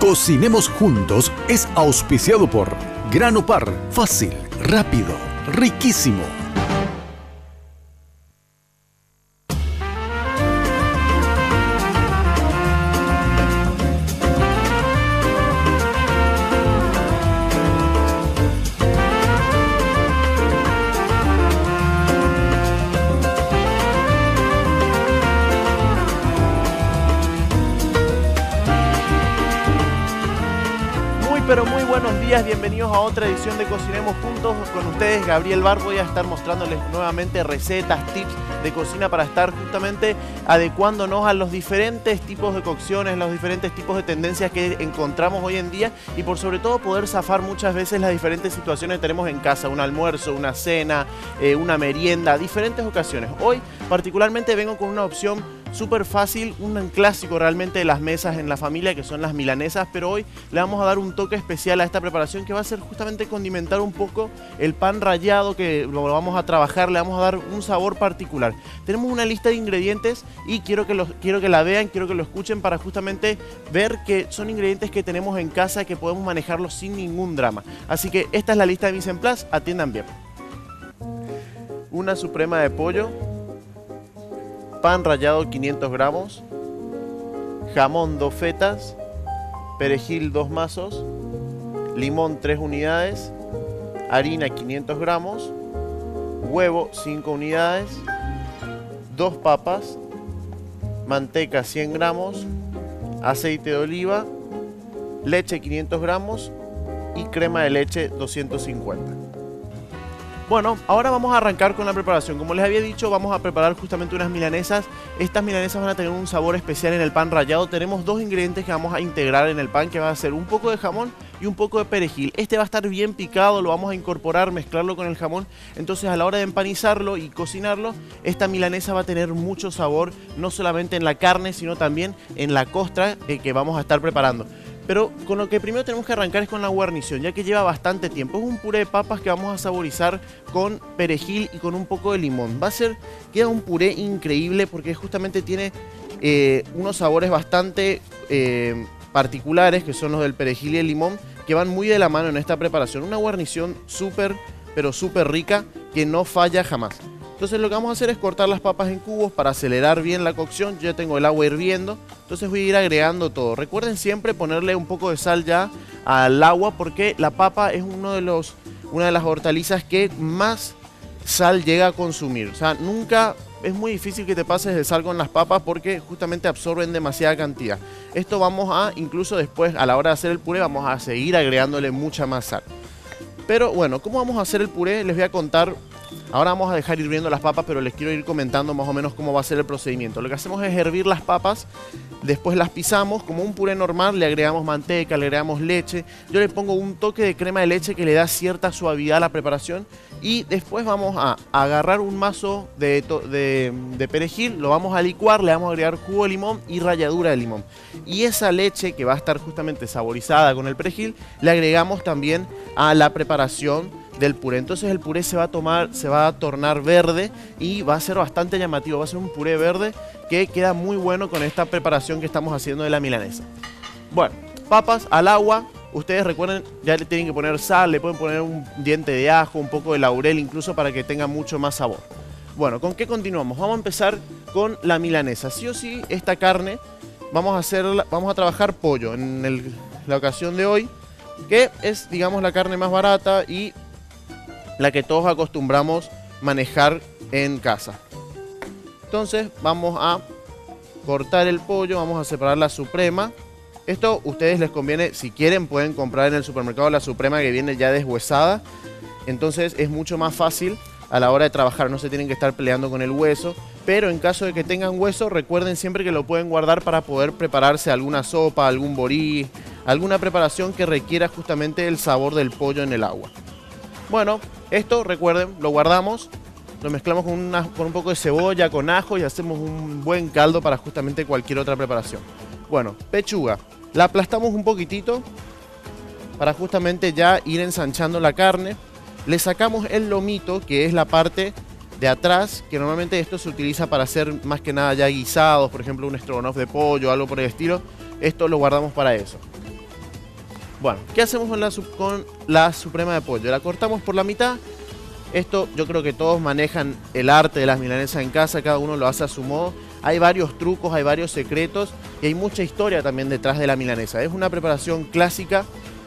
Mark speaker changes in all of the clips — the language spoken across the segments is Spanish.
Speaker 1: Cocinemos Juntos es auspiciado por Grano Par, fácil, rápido, riquísimo.
Speaker 2: Pero muy buenos días, bienvenidos a otra edición de Cocinemos Juntos. Con ustedes Gabriel Bar, voy a estar mostrándoles nuevamente recetas, tips de cocina para estar justamente adecuándonos a los diferentes tipos de cocciones, los diferentes tipos de tendencias que encontramos hoy en día y por sobre todo poder zafar muchas veces las diferentes situaciones que tenemos en casa, un almuerzo, una cena, una merienda, diferentes ocasiones. Hoy particularmente vengo con una opción súper fácil, un clásico realmente de las mesas en la familia, que son las milanesas, pero hoy le vamos a dar un toque especial a esta preparación que va a ser justamente condimentar un poco el pan rallado que lo vamos a trabajar, le vamos a dar un sabor particular. Tenemos una lista de ingredientes y quiero que la vean, quiero que lo escuchen para justamente ver que son ingredientes que tenemos en casa que podemos manejarlos sin ningún drama. Así que esta es la lista de Mise en Place, atiendan bien. Una suprema de pollo, pan rallado 500 gramos, jamón 2 fetas, perejil 2 mazos, limón 3 unidades, harina 500 gramos, huevo 5 unidades, 2 papas, manteca 100 gramos, aceite de oliva, leche 500 gramos y crema de leche 250. Bueno, ahora vamos a arrancar con la preparación. Como les había dicho, vamos a preparar justamente unas milanesas. Estas milanesas van a tener un sabor especial en el pan rallado. Tenemos dos ingredientes que vamos a integrar en el pan, que va a ser un poco de jamón y un poco de perejil. Este va a estar bien picado, lo vamos a incorporar, mezclarlo con el jamón. Entonces a la hora de empanizarlo y cocinarlo, esta milanesa va a tener mucho sabor, no solamente en la carne, sino también en la costra que vamos a estar preparando. Pero con lo que primero tenemos que arrancar es con la guarnición, ya que lleva bastante tiempo. Es un puré de papas que vamos a saborizar con perejil y con un poco de limón. Queda un puré increíble porque justamente tiene unos sabores bastante particulares, que son los del perejil y el limón, que van muy de la mano en esta preparación. Una guarnición súper, pero súper rica, que no falla jamás. Entonces lo que vamos a hacer es cortar las papas en cubos para acelerar bien la cocción. Yo ya tengo el agua hirviendo, entonces voy a ir agregando todo. Recuerden siempre ponerle un poco de sal ya al agua porque la papa es una de las hortalizas que más sal llega a consumir. O sea, es muy difícil que te pases de sal con las papas porque justamente absorben demasiada cantidad. Esto incluso después a la hora de hacer el puré, vamos a seguir agregándole mucha más sal. Pero bueno, ¿cómo vamos a hacer el puré? Les voy a contar. Ahora vamos a dejar hirviendo las papas, pero les quiero ir comentando más o menos cómo va a ser el procedimiento. Lo que hacemos es hervir las papas, después las pisamos, como un puré normal, le agregamos manteca, le agregamos leche. Yo le pongo un toque de crema de leche que le da cierta suavidad a la preparación. Y después vamos a agarrar un mazo de perejil, lo vamos a licuar, le vamos a agregar jugo de limón y ralladura de limón. Y esa leche que va a estar justamente saborizada con el perejil, le agregamos también a la preparación del puré. Entonces el puré se va a tornar verde y va a ser bastante llamativo. Va a ser un puré verde que queda muy bueno con esta preparación que estamos haciendo de la milanesa. Bueno, papas al agua. Ustedes recuerden, ya le tienen que poner sal, le pueden poner un diente de ajo, un poco de laurel incluso para que tenga mucho más sabor. Bueno, ¿con qué continuamos? Vamos a empezar con la milanesa. Sí o sí, esta carne vamos a trabajar pollo en la ocasión de hoy, que es, digamos, la carne más barata y la que todos acostumbramos manejar en casa. Entonces vamos a cortar el pollo, vamos a separar la suprema. Esto ustedes les conviene, si quieren pueden comprar en el supermercado la suprema que viene ya deshuesada. Entonces es mucho más fácil a la hora de trabajar, no se tienen que estar peleando con el hueso. Pero en caso de que tengan hueso, recuerden siempre que lo pueden guardar para poder prepararse alguna sopa, algún borí, alguna preparación que requiera justamente el sabor del pollo en el agua. Bueno, esto recuerden, lo guardamos, lo mezclamos con un poco de cebolla, con ajo y hacemos un buen caldo para justamente cualquier otra preparación. Bueno, pechuga, la aplastamos un poquitito para justamente ya ir ensanchando la carne. Le sacamos el lomito, que es la parte de atrás, que normalmente esto se utiliza para hacer más que nada ya guisados, por ejemplo un estrogonoff de pollo, algo por el estilo. Esto lo guardamos para eso. Bueno, ¿qué hacemos con la suprema de pollo? La cortamos por la mitad. Esto yo creo que todos manejan el arte de las milanesas en casa, cada uno lo hace a su modo. Hay varios trucos, hay varios secretos y hay mucha historia también detrás de la milanesa. Es una preparación clásica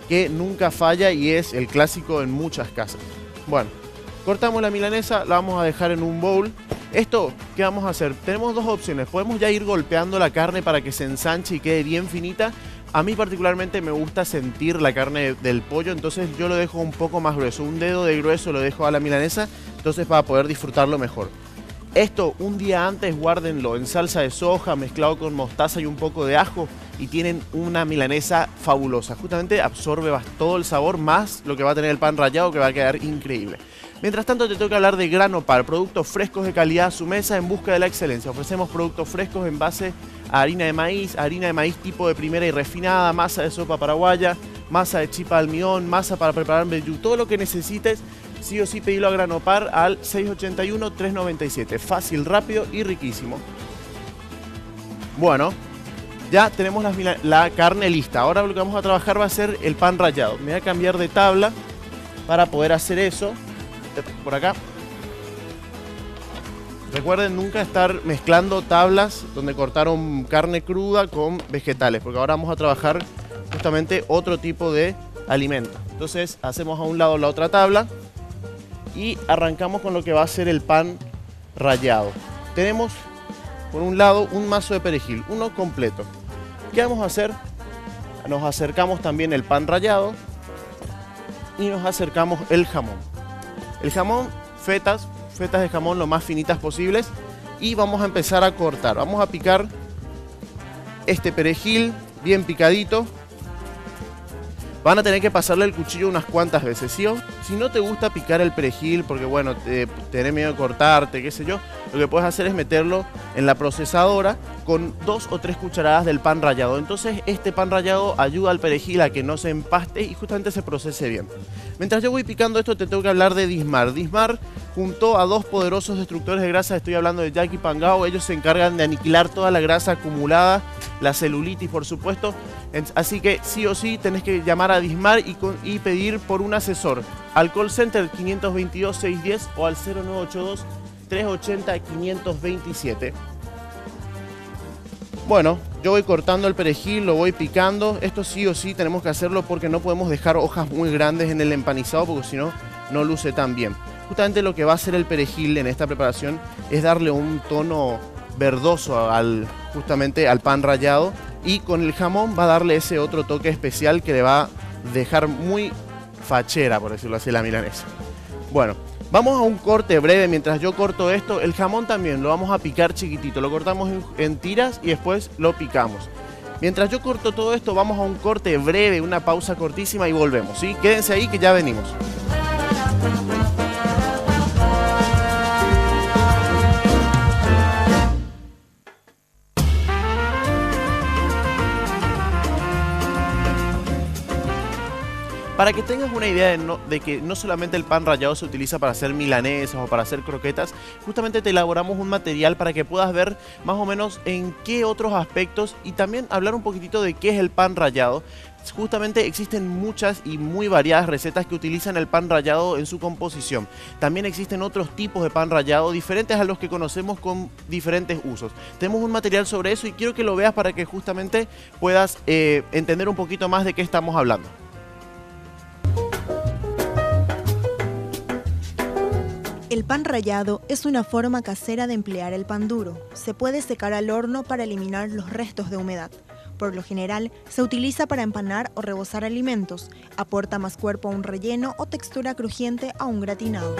Speaker 2: que nunca falla y es el clásico en muchas casas. Bueno, cortamos la milanesa, la vamos a dejar en un bowl. Esto, ¿qué vamos a hacer? Tenemos dos opciones. Podemos ya ir golpeando la carne para que se ensanche y quede bien finita. A mí particularmente me gusta sentir la carne del pollo, entonces yo lo dejo un poco más grueso. Un dedo de grueso lo dejo a la milanesa, entonces para poder disfrutarlo mejor. Esto un día antes guárdenlo en salsa de soja mezclado con mostaza y un poco de ajo y tienen una milanesa fabulosa. Justamente absorbe todo el sabor más lo que va a tener el pan rallado, que va a quedar increíble. Mientras tanto te tengo que hablar de Grano Par, productos frescos de calidad a su mesa en busca de la excelencia. Ofrecemos productos frescos en base a harina de maíz tipo de primera y refinada, masa de sopa paraguaya, masa de chipa de almidón, masa para preparar mbejú, todo lo que necesites. Sí o sí pedilo a Grano Par al 681-397. Fácil, rápido y riquísimo. Bueno, ya tenemos la carne lista. Ahora lo que vamos a trabajar va a ser el pan rallado. Me voy a cambiar de tabla para poder hacer eso. Por acá. Recuerden nunca estar mezclando tablas donde cortaron carne cruda con vegetales, porque ahora vamos a trabajar justamente otro tipo de alimento. Entonces hacemos a un lado la otra tabla y arrancamos con lo que va a ser el pan rallado. Tenemos por un lado un mazo de perejil, uno completo. ¿Qué vamos a hacer? Nos acercamos también el pan rallado y nos acercamos el jamón. El jamón, fetas de jamón lo más finitas posibles y vamos a empezar a cortar. Vamos a picar este perejil bien picadito. Van a tener que pasarle el cuchillo unas cuantas veces, ¿sí? Si no te gusta picar el perejil porque, bueno, tenés miedo de cortarte, qué sé yo, lo que puedes hacer es meterlo en la procesadora con 2 o 3 cucharadas del pan rallado. Entonces, este pan rallado ayuda al perejil a que no se empaste y justamente se procese bien. Mientras yo voy picando esto, te tengo que hablar de Dismar. Dismar juntó a 2 poderosos destructores de grasa, estoy hablando de Jack y Pangao. Ellos se encargan de aniquilar toda la grasa acumulada, la celulitis, por supuesto. Así que sí o sí tenés que llamar a Dismar y pedir por un asesor al call center 522-610 o al 0982-380-527. Bueno, yo voy cortando el perejil, lo voy picando. Esto sí o sí tenemos que hacerlo porque no podemos dejar hojas muy grandes en el empanizado porque si no, no luce tan bien. Justamente lo que va a hacer el perejil en esta preparación es darle un tono verdoso justamente al pan rallado, y con el jamón va a darle ese otro toque especial que le va a dejar muy fachera, por decirlo así, la milanesa. Bueno, vamos a un corte breve mientras yo corto esto. El jamón también lo vamos a picar chiquitito, lo cortamos en tiras y después lo picamos. Mientras yo corto todo esto, vamos a un corte breve, una pausa cortísima y volvemos, ¿sí? Quédense ahí que ya venimos. Para que tengas una idea de que no solamente el pan rallado se utiliza para hacer milanesas o para hacer croquetas, justamente te elaboramos un material para que puedas ver más o menos en qué otros aspectos y también hablar un poquitito de qué es el pan rallado. Justamente existen muchas y muy variadas recetas que utilizan el pan rallado en su composición. También existen otros tipos de pan rallado diferentes a los que conocemos con diferentes usos. Tenemos un material sobre eso y quiero que lo veas para que justamente puedas entender un poquito más de qué estamos hablando.
Speaker 3: El pan rallado es una forma casera de emplear el pan duro. Se puede secar al horno para eliminar los restos de humedad. Por lo general, se utiliza para empanar o rebozar alimentos. Aporta más cuerpo a un relleno o textura crujiente a un gratinado.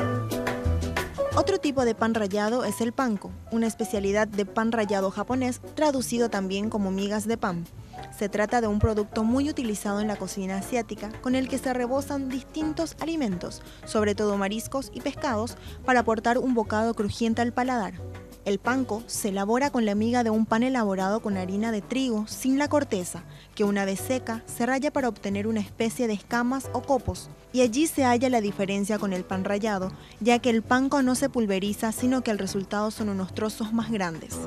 Speaker 3: Otro tipo de pan rallado es el panko, una especialidad de pan rallado japonés, traducido también como migas de pan. Se trata de un producto muy utilizado en la cocina asiática, con el que se rebozan distintos alimentos, sobre todo mariscos y pescados, para aportar un bocado crujiente al paladar. El panko se elabora con la miga de un pan elaborado con harina de trigo sin la corteza, que una vez seca se raya para obtener una especie de escamas o copos. Y allí se halla la diferencia con el pan rallado, ya que el panko no se pulveriza, sino que el resultado son unos trozos más grandes.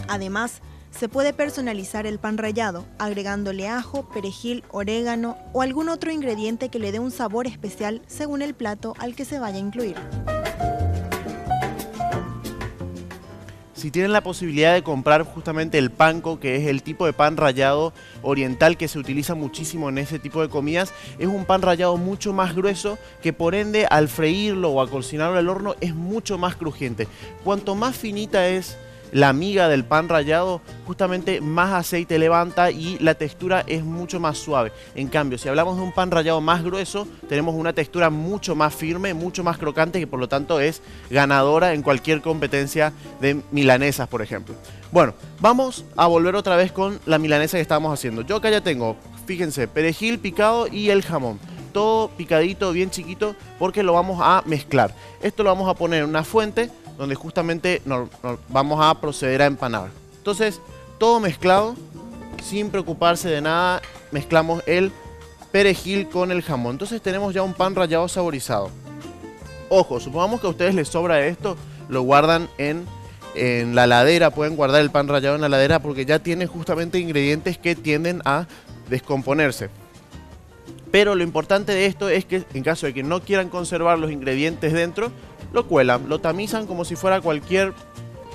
Speaker 3: Además, Se puede personalizar el pan rallado, agregándole ajo, perejil, orégano o algún otro ingrediente que le dé un sabor especial según el plato al que se vaya a incluir.
Speaker 2: Si tienen la posibilidad de comprar justamente el panko, que es el tipo de pan rallado oriental que se utiliza muchísimo en ese tipo de comidas, es un pan rallado mucho más grueso que por ende al freírlo o a cocinarlo al horno es mucho más crujiente. Cuanto más finita es la miga del pan rallado, justamente más aceite levanta y la textura es mucho más suave. En cambio, si hablamos de un pan rallado más grueso, tenemos una textura mucho más firme, mucho más crocante, que por lo tanto es ganadora en cualquier competencia de milanesas, por ejemplo. Bueno, vamos a volver otra vez con la milanesa que estábamos haciendo. Yo acá ya tengo, fíjense, perejil picado y el jamón. Todo picadito, bien chiquito, porque lo vamos a mezclar. Esto lo vamos a poner en una fuente donde justamente nos vamos a proceder a empanar. Entonces, todo mezclado, sin preocuparse de nada, mezclamos el perejil con el jamón. Entonces tenemos ya un pan rallado saborizado. Ojo, supongamos que a ustedes les sobra esto, lo guardan en la heladera, pueden guardar el pan rallado en la heladera porque ya tiene justamente ingredientes que tienden a descomponerse. Pero lo importante de esto es que en caso de que no quieran conservar los ingredientes dentro, lo cuelan, lo tamizan como si fuera cualquier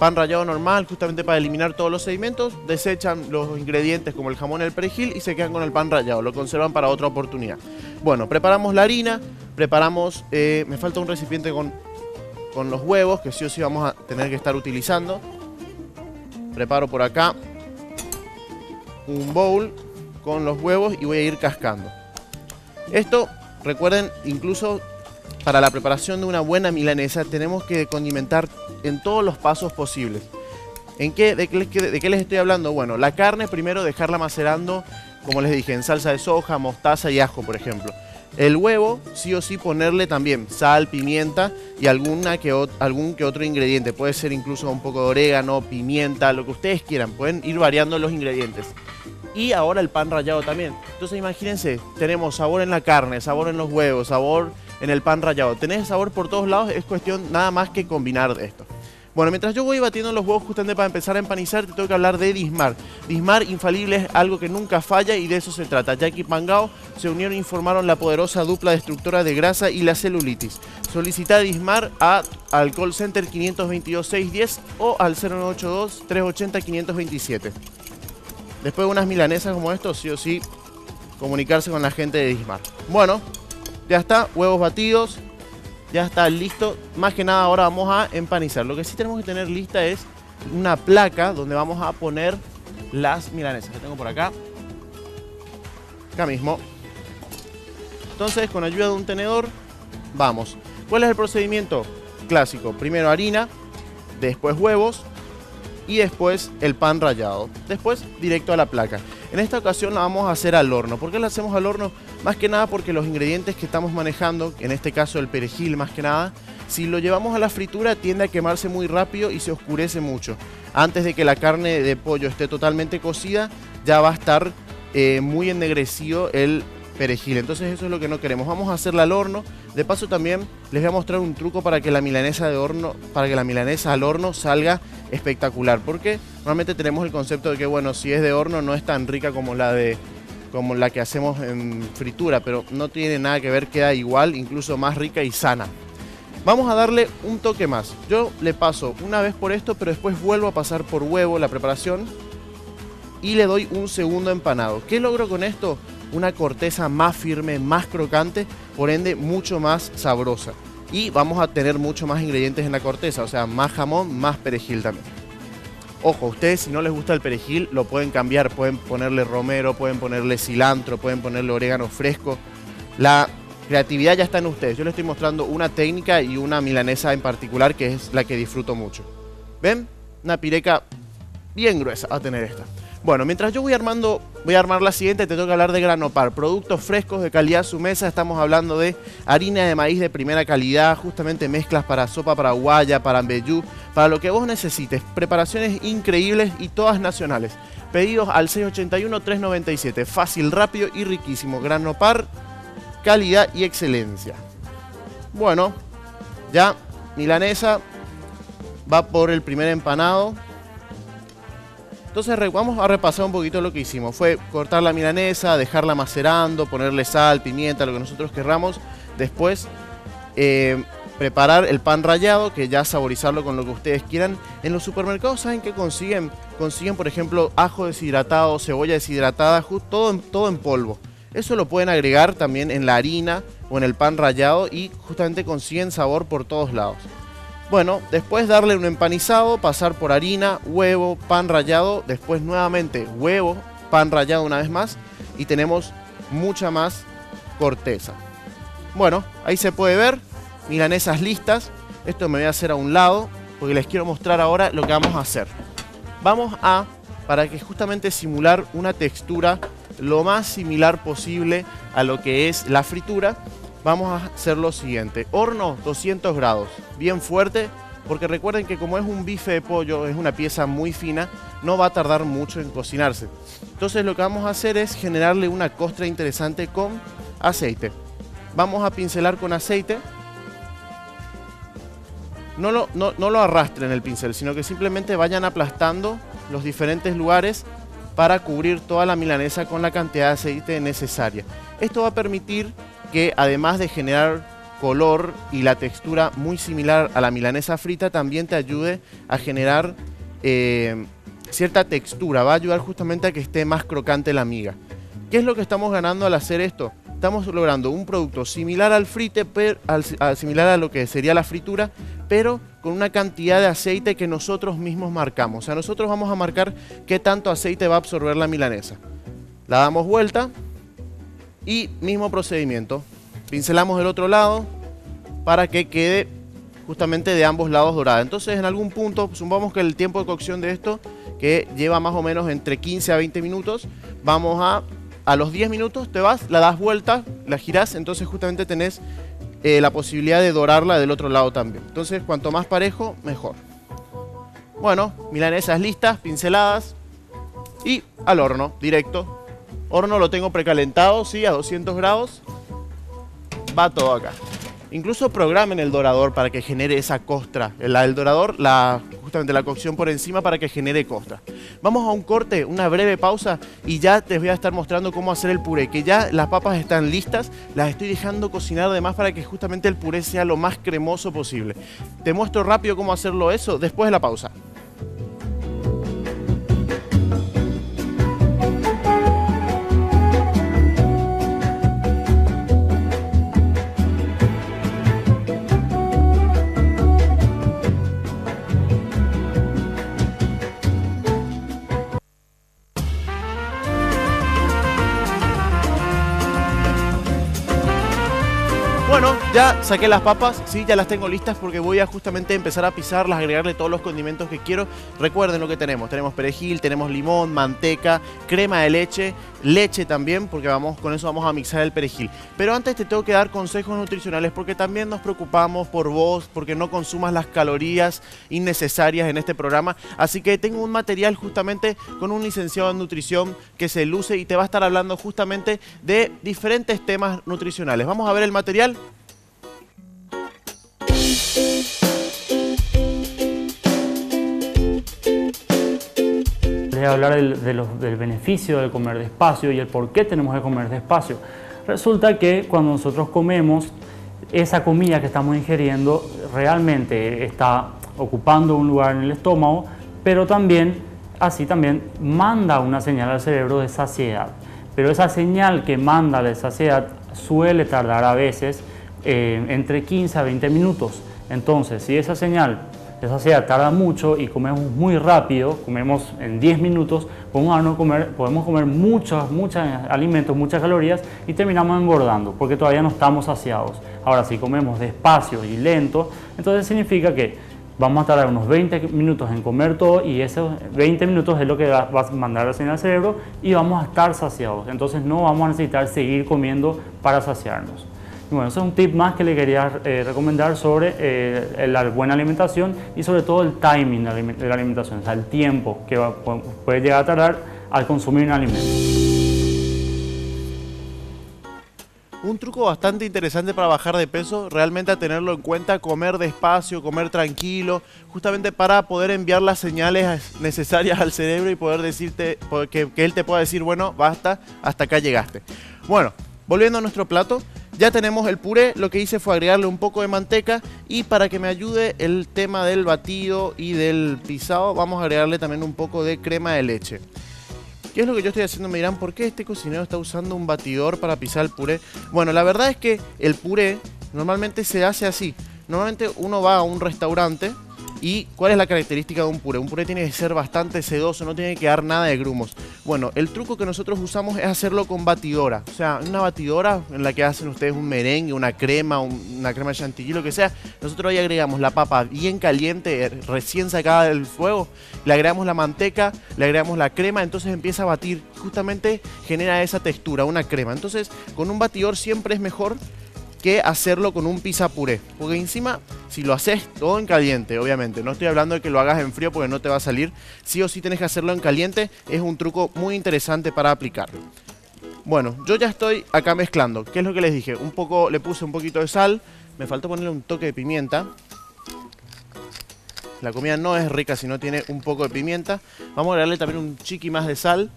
Speaker 2: pan rallado normal, justamente para eliminar todos los sedimentos, desechan los ingredientes como el jamón y el perejil y se quedan con el pan rallado, lo conservan para otra oportunidad. Bueno, preparamos la harina, preparamos, me falta un recipiente con los huevos, que sí o sí vamos a tener que estar utilizando. Preparo por acá un bowl con los huevos y voy a ir cascando. Esto, recuerden, incluso para la preparación de una buena milanesa tenemos que condimentar en todos los pasos posibles. ¿De qué les estoy hablando? Bueno, la carne primero dejarla macerando, como les dije, en salsa de soja, mostaza y ajo, por ejemplo. El huevo, sí o sí ponerle también sal, pimienta y algún que otro ingrediente. Puede ser incluso un poco de orégano, pimienta, lo que ustedes quieran. Pueden ir variando los ingredientes. Y ahora el pan rallado también. Entonces imagínense, tenemos sabor en la carne, sabor en los huevos, sabor en el pan rallado. Tenés sabor por todos lados, es cuestión nada más que combinar de esto. Bueno, mientras yo voy batiendo los huevos justamente para empezar a empanizar, te tengo que hablar de Dismar. Dismar infalible es algo que nunca falla y de eso se trata. Jackie y Pangao se unieron y formaron la poderosa dupla destructora de grasa y la celulitis. Solicita Dismar al call center 522-610 o al 0982-380-527. Después de unas milanesas como esto, sí o sí, comunicarse con la gente de Dismar. Bueno, ya está, huevos batidos. Ya está listo. Más que nada ahora vamos a empanizar. Lo que sí tenemos que tener lista es una placa donde vamos a poner las milanesas. Que tengo por acá. Acá mismo. Entonces, con ayuda de un tenedor, vamos. ¿Cuál es el procedimiento? Clásico. Primero harina, después huevos y después el pan rallado. Después directo a la placa. En esta ocasión la vamos a hacer al horno. ¿Por qué la hacemos al horno? Más que nada porque los ingredientes que estamos manejando, en este caso el perejil más que nada, si lo llevamos a la fritura tiende a quemarse muy rápido y se oscurece mucho. Antes de que la carne de pollo esté totalmente cocida, ya va a estar muy ennegrecido el perejil. Entonces eso es lo que no queremos. Vamos a hacerla al horno. De paso también les voy a mostrar un truco para que la milanesa al horno salga espectacular. Porque normalmente tenemos el concepto de que, bueno, si es de horno no es tan rica como la que hacemos en fritura, pero no tiene nada que ver, queda igual, incluso más rica y sana. Vamos a darle un toque más. Yo le paso una vez por esto, pero después vuelvo a pasar por huevo la preparación y le doy un segundo empanado. ¿Qué logro con esto? Una corteza más firme, más crocante, por ende mucho más sabrosa. Y vamos a tener mucho más ingredientes en la corteza, o sea, más jamón, más perejil también. Ojo, ustedes si no les gusta el perejil lo pueden cambiar, pueden ponerle romero, pueden ponerle cilantro, pueden ponerle orégano fresco. La creatividad ya está en ustedes. Yo les estoy mostrando una técnica y una milanesa en particular que es la que disfruto mucho. ¿Ven? Una pireca bien gruesa va a tener esta. Bueno, mientras yo voy a armar la siguiente, te tengo que hablar de Granopar. Productos frescos de calidad a su mesa. Estamos hablando de harina de maíz de primera calidad, justamente mezclas para sopa paraguaya, para mbejú, para lo que vos necesites. Preparaciones increíbles y todas nacionales. Pedidos al 681-397. Fácil, rápido y riquísimo. Granopar, calidad y excelencia. Bueno, ya milanesa va por el primer empanado. Entonces vamos a repasar un poquito lo que hicimos. Fue cortar la milanesa, dejarla macerando, ponerle sal, pimienta, lo que nosotros querramos. Después preparar el pan rallado, que ya saborizarlo con lo que ustedes quieran. En los supermercados, ¿saben qué consiguen? Consiguen, por ejemplo, ajo deshidratado, cebolla deshidratada, todo en polvo. Eso lo pueden agregar también en la harina o en el pan rallado y justamente consiguen sabor por todos lados. Bueno, después darle un empanizado, pasar por harina, huevo, pan rallado, después nuevamente huevo, pan rallado una vez más y tenemos mucha más corteza. Bueno, ahí se puede ver, milanesas listas. Esto me voy a hacer a un lado porque les quiero mostrar ahora lo que vamos a hacer. Para que justamente simular una textura lo más similar posible a lo que es la fritura, vamos a hacer lo siguiente. Horno 200 grados, bien fuerte, porque recuerden que como es un bife de pollo, es una pieza muy fina, no va a tardar mucho en cocinarse. Entonces lo que vamos a hacer es generarle una costra interesante con aceite. Vamos a pincelar con aceite. No lo arrastren el pincel, sino que simplemente vayan aplastando los diferentes lugares para cubrir toda la milanesa con la cantidad de aceite necesaria. Esto va a permitir que, además de generar color y la textura muy similar a la milanesa frita, también te ayude a generar cierta textura. Va a ayudar justamente a que esté más crocante la miga. ¿Qué es lo que estamos ganando al hacer esto? Estamos logrando un producto similar al frite, similar a lo que sería la fritura, pero con una cantidad de aceite que nosotros mismos marcamos. O sea, nosotros vamos a marcar qué tanto aceite va a absorber la milanesa. La damos vuelta y mismo procedimiento. Pincelamos del otro lado para que quede justamente de ambos lados dorada. Entonces, en algún punto, supongamos que el tiempo de cocción de esto, que lleva más o menos entre 15 a 20 minutos, vamos a los 10 minutos te vas, la das vuelta, la girás, entonces justamente tenés la posibilidad de dorarla del otro lado también. Entonces, cuanto más parejo, mejor. Bueno, milanesas listas, pinceladas y al horno, directo. Horno lo tengo precalentado, sí, a 200 grados. Va todo acá. Incluso programen el dorador para que genere esa costra. El dorador, justamente la cocción por encima para que genere costra. Vamos a un corte, una breve pausa y ya te voy a estar mostrando cómo hacer el puré. Que ya las papas están listas, las estoy dejando cocinar además para que justamente el puré sea lo más cremoso posible. Te muestro rápido cómo hacerlo eso después de la pausa. Bueno, ya saqué las papas, sí, ya las tengo listas porque voy a justamente empezar a pisarlas, agregarle todos los condimentos que quiero. Recuerden lo que tenemos. Tenemos perejil, tenemos limón, manteca, crema de leche, leche también, porque con eso vamos a mixar el perejil. Pero antes te tengo que dar consejos nutricionales porque también nos preocupamos por vos, porque no consumas las calorías innecesarias en este programa. Así que tengo un material justamente con un licenciado en nutrición que se luce y te va a estar hablando justamente de diferentes temas nutricionales. Vamos a ver el material.
Speaker 4: Les voy a hablar del beneficio de comer despacio y el por qué tenemos que comer despacio. Resulta que cuando nosotros comemos, esa comida que estamos ingiriendo realmente está ocupando un lugar en el estómago, pero también manda una señal al cerebro de saciedad. Pero esa señal que manda de saciedad suele tardar a veces entre 15 a 20 minutos. Entonces, si esa señal de saciedad tarda mucho y comemos muy rápido, comemos en 10 minutos, podemos comer muchos alimentos, muchas calorías y terminamos engordando porque todavía no estamos saciados. Ahora, si comemos despacio y lento, entonces significa que vamos a tardar unos 20 minutos en comer todo y esos 20 minutos es lo que va a mandar la señal al cerebro y vamos a estar saciados. Entonces no vamos a necesitar seguir comiendo para saciarnos. Y bueno, ese es un tip más que le quería recomendar sobre la buena alimentación y sobre todo el timing de la alimentación, o sea, el tiempo que puede llegar a tardar al consumir un alimento.
Speaker 2: Un truco bastante interesante para bajar de peso, realmente a tenerlo en cuenta, comer despacio, comer tranquilo, justamente para poder enviar las señales necesarias al cerebro y poder decirte, que él te pueda decir, bueno, basta, hasta acá llegaste. Bueno, volviendo a nuestro plato, ya tenemos el puré, lo que hice fue agregarle un poco de manteca y para que me ayude el tema del batido y del pisado, vamos a agregarle también un poco de crema de leche. ¿Qué es lo que yo estoy haciendo? Me dirán, ¿por qué este cocinero está usando un batidor para pisar el puré? Bueno, la verdad es que el puré normalmente se hace así. Normalmente uno va a un restaurante y ¿cuál es la característica de un puré? Un puré tiene que ser bastante sedoso, no tiene que dar nada de grumos. Bueno, el truco que nosotros usamos es hacerlo con batidora. O sea, una batidora en la que hacen ustedes un merengue, una crema chantilly, lo que sea. Nosotros ahí agregamos la papa bien caliente, recién sacada del fuego. Le agregamos la manteca, le agregamos la crema, entonces empieza a batir. Justamente genera esa textura, una crema. Entonces, con un batidor siempre es mejor que hacerlo con un pisapuré, porque encima si lo haces todo en caliente, obviamente, no estoy hablando de que lo hagas en frío porque no te va a salir, sí o sí tenés que hacerlo en caliente, es un truco muy interesante para aplicarlo. Bueno, yo ya estoy acá mezclando, ¿qué es lo que les dije? Le puse un poquito de sal, me faltó ponerle un toque de pimienta. La comida no es rica si no tiene un poco de pimienta. Vamos a agregarle también un chiqui más de sal.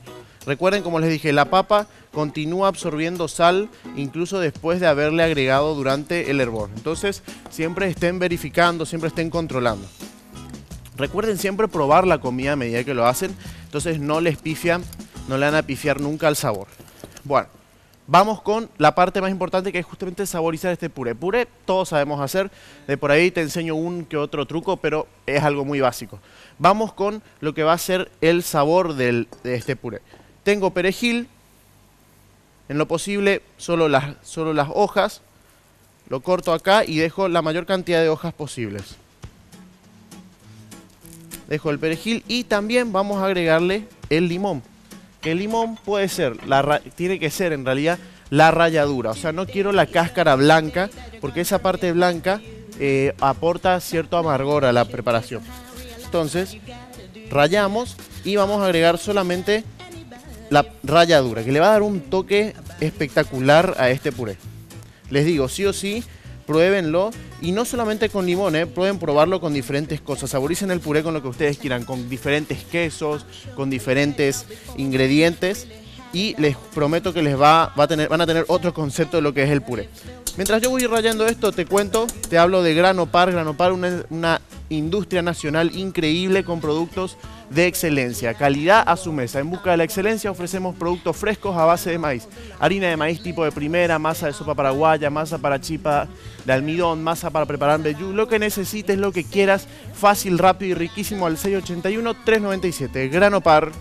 Speaker 2: Recuerden, como les dije, la papa continúa absorbiendo sal incluso después de haberle agregado durante el hervor. Entonces, siempre estén verificando, siempre estén controlando. Recuerden siempre probar la comida a medida que lo hacen. Entonces, no les pifian, no le van a pifiar nunca al sabor. Bueno, vamos con la parte más importante, que es justamente saborizar este puré. Puré todos sabemos hacer, de por ahí te enseño un que otro truco, pero es algo muy básico. Vamos con lo que va a ser el sabor de este puré. Tengo perejil, en lo posible solo las hojas, lo corto acá y dejo la mayor cantidad de hojas posibles. Dejo el perejil y también vamos a agregarle el limón. Que el limón puede ser, tiene que ser en realidad la ralladura, o sea, no quiero la cáscara blanca porque esa parte blanca aporta cierto amargor a la preparación. Entonces, rallamos y vamos a agregar solamente la ralladura, que le va a dar un toque espectacular a este puré. Les digo, sí o sí, pruébenlo, y no solamente con limón, prueben probarlo con diferentes cosas. Saboricen el puré con lo que ustedes quieran, con diferentes quesos, con diferentes ingredientes, y les prometo que van a tener otro concepto de lo que es el puré. Mientras yo voy rallando esto, te hablo de Granopar. Granopar, una industria nacional increíble con productos de excelencia, calidad a su mesa. En busca de la excelencia ofrecemos productos frescos a base de maíz, harina de maíz tipo de primera, masa de sopa paraguaya, masa para chipa de almidón, masa para preparar mbejú, lo que necesites, lo que quieras, fácil, rápido y riquísimo al 681-397. Granopar.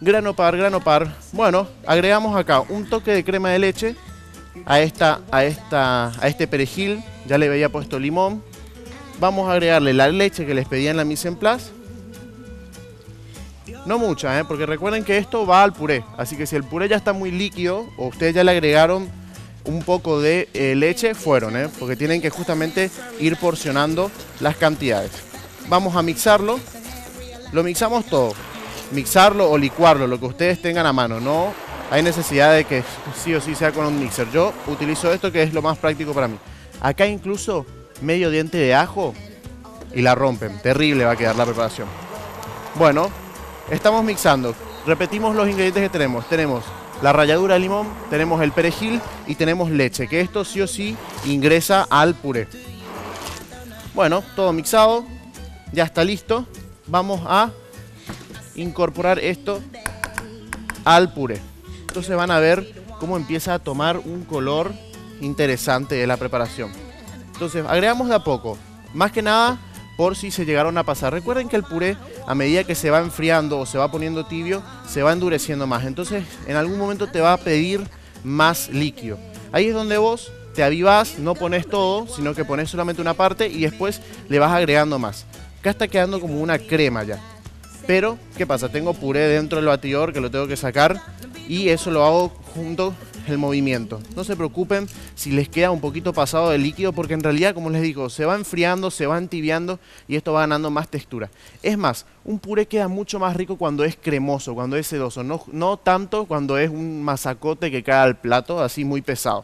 Speaker 2: Granopar, Granopar. Bueno, agregamos acá un toque de crema de leche a este perejil, ya le había puesto limón. Vamos a agregarle la leche que les pedía en la mise en place. No mucha, porque recuerden que esto va al puré. Así que si el puré ya está muy líquido o ustedes ya le agregaron un poco de leche, porque tienen que justamente ir porcionando las cantidades. Vamos a mixarlo. Lo mixamos todo. Mixarlo o licuarlo, lo que ustedes tengan a mano. No hay necesidad de que sí o sí sea con un mixer. Yo utilizo esto, que es lo más práctico para mí. Acá incluso medio diente de ajo y la rompen. Terrible va a quedar la preparación. Bueno, estamos mixando. Repetimos los ingredientes que tenemos. Tenemos la ralladura de limón, tenemos el perejil y tenemos leche, que esto sí o sí ingresa al puré. Bueno, todo mixado, ya está listo. Vamos a incorporar esto al puré. Entonces van a ver cómo empieza a tomar un color interesante de la preparación. Entonces agregamos de a poco, más que nada por si se llegaron a pasar. Recuerden que el puré, a medida que se va enfriando o se va poniendo tibio, se va endureciendo más. Entonces en algún momento te va a pedir más líquido. Ahí es donde vos te avivás, no pones todo, sino que pones solamente una parte y después le vas agregando más. Acá está quedando como una crema ya. Pero, ¿qué pasa? Tengo puré dentro del batidor que lo tengo que sacar y eso lo hago junto el movimiento. No se preocupen si les queda un poquito pasado de líquido, porque en realidad, como les digo, se va enfriando, se va entibiando y esto va ganando más textura. Es más, un puré queda mucho más rico cuando es cremoso, cuando es sedoso, no tanto cuando es un masacote que cae al plato, así muy pesado.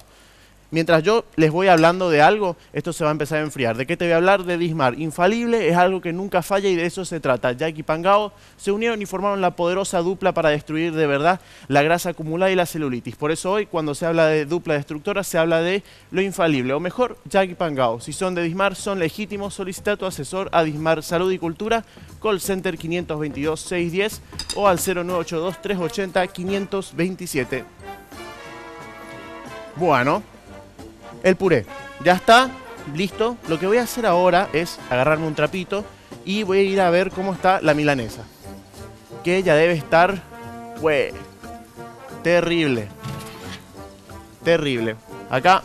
Speaker 2: Mientras yo les voy hablando de algo, esto se va a empezar a enfriar. ¿De qué te voy a hablar? De Dismar. Infalible, es algo que nunca falla y de eso se trata. Jack y Pangao se unieron y formaron la poderosa dupla para destruir de verdad la grasa acumulada y la celulitis. Por eso hoy, cuando se habla de dupla destructora, se habla de lo infalible. O mejor, Jack y Pangao. Si son de Dismar, son legítimos. Solicita a tu asesor a Dismar Salud y Cultura, call center 522-610 o al 0982-380-527. Bueno. El puré ya está listo. Lo que voy a hacer ahora es agarrarme un trapito y voy a ir a ver cómo está la milanesa. Que ya debe estar, terrible. Terrible. Acá,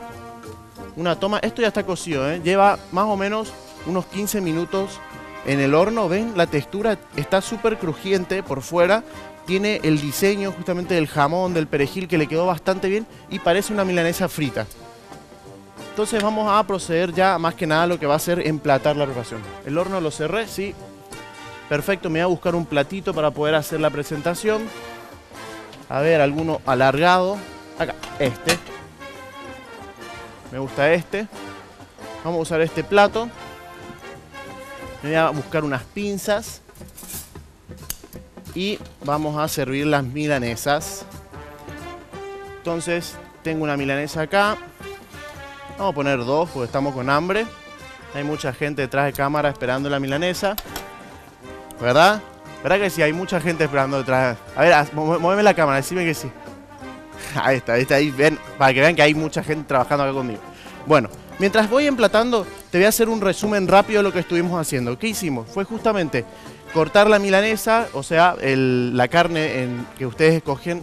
Speaker 2: una toma. Esto ya está cocido, ¿eh? Lleva más o menos unos 15 minutos en el horno. ¿Ven? La textura está súper crujiente por fuera. Tiene el diseño justamente del jamón, del perejil, que le quedó bastante bien y parece una milanesa frita. Entonces vamos a proceder ya más que nada a lo que va a ser emplatar la preparación. El horno lo cerré, sí. Perfecto, me voy a buscar un platito para poder hacer la presentación. A ver, alguno alargado. Acá, este. Me gusta este. Vamos a usar este plato. Me voy a buscar unas pinzas. Y vamos a servir las milanesas. Entonces, tengo una milanesa acá. Vamos a poner dos porque estamos con hambre. Hay mucha gente detrás de cámara esperando la milanesa. ¿Verdad? ¿Verdad que sí? Hay mucha gente esperando detrás. A ver, muéveme la cámara, decime que sí. Ahí está, ahí ven, para que vean que hay mucha gente trabajando acá conmigo. Bueno, mientras voy emplatando, te voy a hacer un resumen rápido de lo que estuvimos haciendo. ¿Qué hicimos? Fue justamente cortar la milanesa, o sea, la carne que ustedes escogen.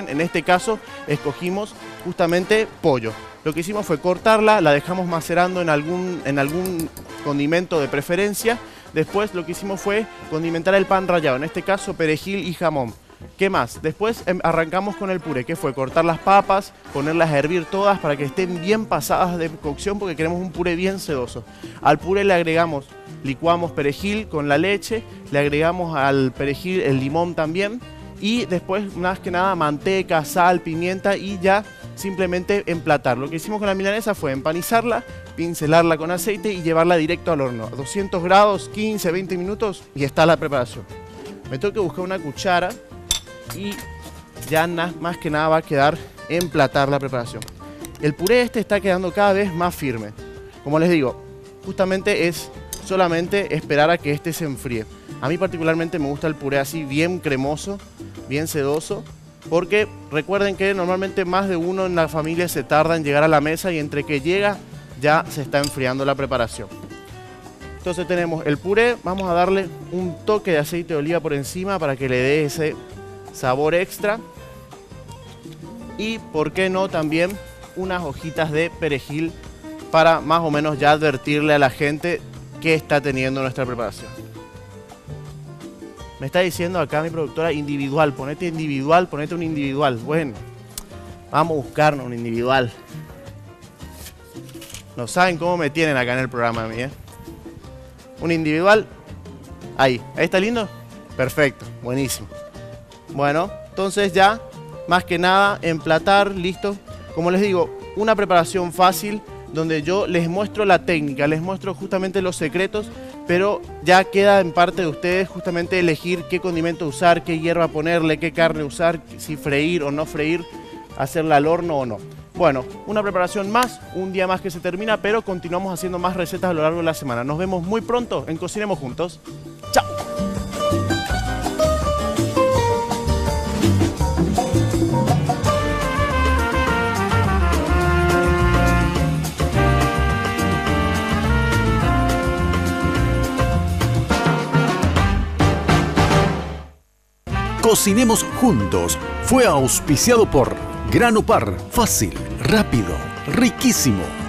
Speaker 2: En este caso, escogimos justamente pollo. Lo que hicimos fue cortarla, la dejamos macerando en algún condimento de preferencia. Después lo que hicimos fue condimentar el pan rallado, en este caso perejil y jamón. ¿Qué más? Después arrancamos con el puré, que fue cortar las papas, ponerlas a hervir todas para que estén bien pasadas de cocción porque queremos un puré bien sedoso. Al puré le agregamos, licuamos perejil con la leche, le agregamos al perejil el limón también y después más que nada manteca, sal, pimienta y ya simplemente emplatar. Lo que hicimos con la milanesa fue empanizarla, pincelarla con aceite y llevarla directo al horno. A 200 grados, 15, 20 minutos y está la preparación. Me tengo que buscar una cuchara y ya más que nada va a quedar emplatar la preparación. El puré está quedando cada vez más firme. Como les digo, justamente es solamente esperar a que se enfríe. A mí particularmente me gusta el puré así bien cremoso, bien sedoso. Porque recuerden que normalmente más de uno en la familia se tarda en llegar a la mesa y entre que llega ya se está enfriando la preparación. Entonces tenemos el puré, vamos a darle un toque de aceite de oliva por encima para que le dé ese sabor extra. Y por qué no también unas hojitas de perejil para más o menos ya advertirle a la gente que está teniendo nuestra preparación. Me está diciendo acá mi productora individual, ponete un individual. Bueno, vamos a buscarnos un individual. No saben cómo me tienen acá en el programa a mí, ¿eh? Un individual. Ahí está lindo. Perfecto, buenísimo. Bueno, entonces ya, más que nada, emplatar, listo. Como les digo, una preparación fácil donde yo les muestro la técnica, les muestro justamente los secretos, pero ya queda en parte de ustedes justamente elegir qué condimento usar, qué hierba ponerle, qué carne usar, si freír o no freír, hacerla al horno o no. Bueno, una preparación más, un día más que se termina, pero continuamos haciendo más recetas a lo largo de la semana. Nos vemos muy pronto en Cocinemos Juntos. ¡Chao!
Speaker 1: Cocinemos Juntos fue auspiciado por Grano Par, fácil, rápido, riquísimo.